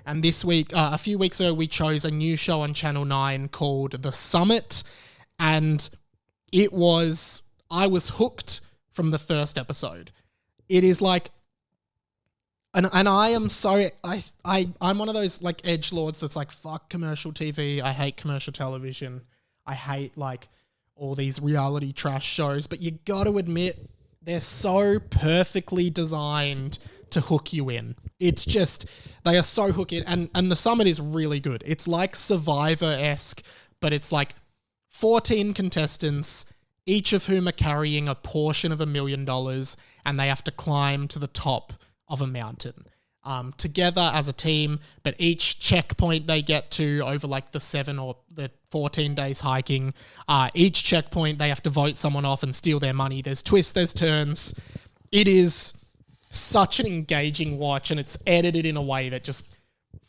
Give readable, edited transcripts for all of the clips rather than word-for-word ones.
And this week, a few weeks ago, we chose a new show on Channel 9 called The Summit. And I was hooked from the first episode. It is like, and I am so, I'm one of those like edgelords that's like, fuck commercial TV. I hate commercial television. I hate like all these reality trash shows. But you got to admit, they're so perfectly designed to hook you in. It's just, they are so hooking. And The Summit is really good. It's like Survivor-esque, but it's like 14 contestants, each of whom are carrying a portion of $1 million, and they have to climb to the top of a mountain together as a team. But each checkpoint they get to over like the 7 or the 14 days hiking, each checkpoint they have to vote someone off and steal their money. There's twists, there's turns. It is such an engaging watch, and it's edited in a way that just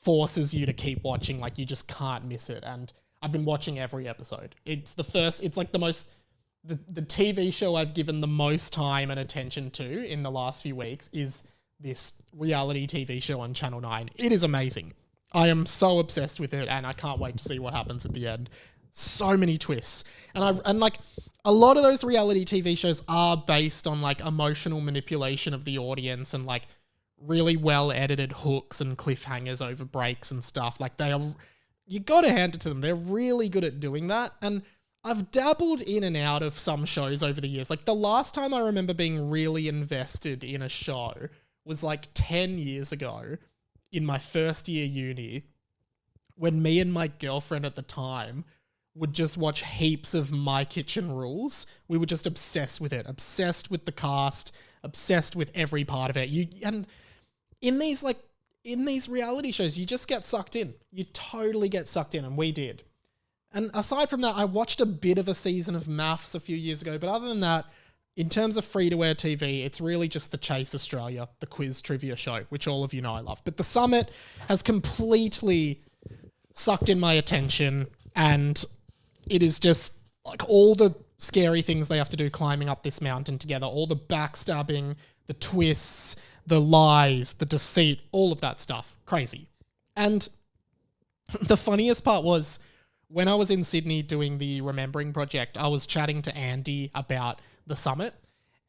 forces you to keep watching. Like, you just can't miss it. And I've been watching every episode. It's like the TV show I've given the most time and attention to in the last few weeks is this reality TV show on Channel 9. It is amazing. I am so obsessed with it, and I can't wait to see what happens at the end. So many twists. And like, a lot of those reality TV shows are based on like emotional manipulation of the audience and like really well edited hooks and cliffhangers over breaks and stuff. Like, you got to hand it to them. They're really good at doing that. And I've dabbled in and out of some shows over the years. Like, the last time I remember being really invested in a show was like 10 years ago in my first year uni, when me and my girlfriend at the time would just watch heaps of My Kitchen Rules. We were just obsessed with it, obsessed with the cast, obsessed with every part of it. And in these reality shows, you just get sucked in. You totally get sucked in, and we did. And aside from that, I watched a bit of a season of Maths a few years ago, but other than that, in terms of free-to-air TV, it's really just the Chase Australia, the quiz trivia show, which all of you know I love. But The Summit has completely sucked in my attention, and it is just like all the scary things they have to do climbing up this mountain together, all the backstabbing, the twists, the lies, the deceit, all of that stuff. Crazy. And the funniest part was, when I was in Sydney doing the Remembering Project, I was chatting to Andy about The Summit,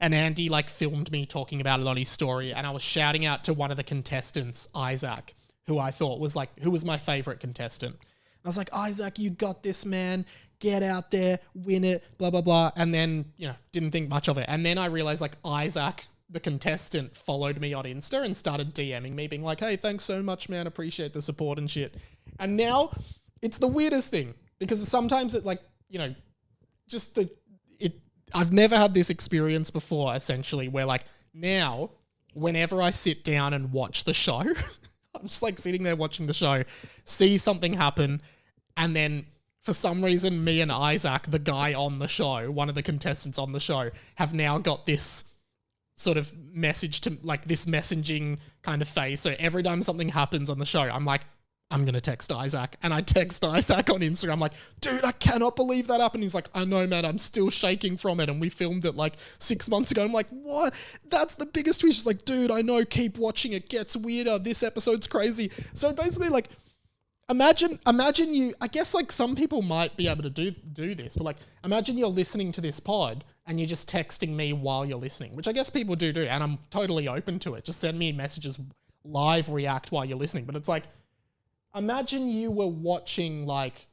and Andy like filmed me talking about it on his story, and I was shouting out to one of the contestants, Isaac, who I thought was who was my favorite contestant. I was like, Isaac, you got this, man. Get out there, win it, blah, blah, blah. And then, didn't think much of it. And then I realized like Isaac, the contestant, followed me on Insta and started DMing me being like, hey, thanks so much, man. Appreciate the support and shit. And now it's the weirdest thing, because sometimes it like, I've never had this experience before, essentially, where like now, whenever I sit down and watch the show, I'm just like sitting there watching the show, see something happen, and then for some reason, me and Isaac, the guy on the show, one of the contestants on the show, have now got this sort of message to like this messaging kind of phase. So every time something happens on the show, I'm like, I'm going to text Isaac. And I text Isaac on Instagram. I'm like, dude, I cannot believe that happened. He's like, I know, man, I'm still shaking from it. And we filmed it like 6 months ago. I'm like, what? That's the biggest twist. He's like, dude, I know, keep watching. It gets weirder. This episode's crazy. So basically like, imagine you, I guess like some people might be able to do this, but like imagine you're listening to this pod and you're just texting me while you're listening, which I guess people do. And I'm totally open to it. Just send me messages, live react while you're listening. But it's like, imagine you were watching like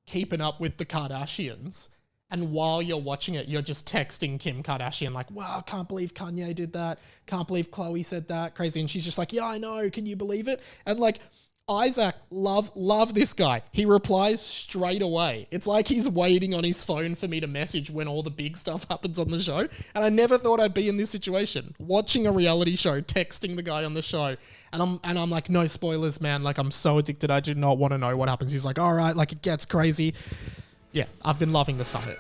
Keeping Up with the Kardashians, and while you're watching it, you're just texting Kim Kardashian like, wow, can't believe Kanye did that. Can't believe Khloe said that. Crazy. And she's just like, yeah, I know. Can you believe it? And like, Isaac, love this guy. He replies straight away. It's like he's waiting on his phone for me to message when all the big stuff happens on the show. And I never thought I'd be in this situation, watching a reality show, texting the guy on the show. And I'm like, no spoilers, man. Like, I'm so addicted. I do not want to know what happens. He's like, all right, like it gets crazy. Yeah, I've been loving The Summit.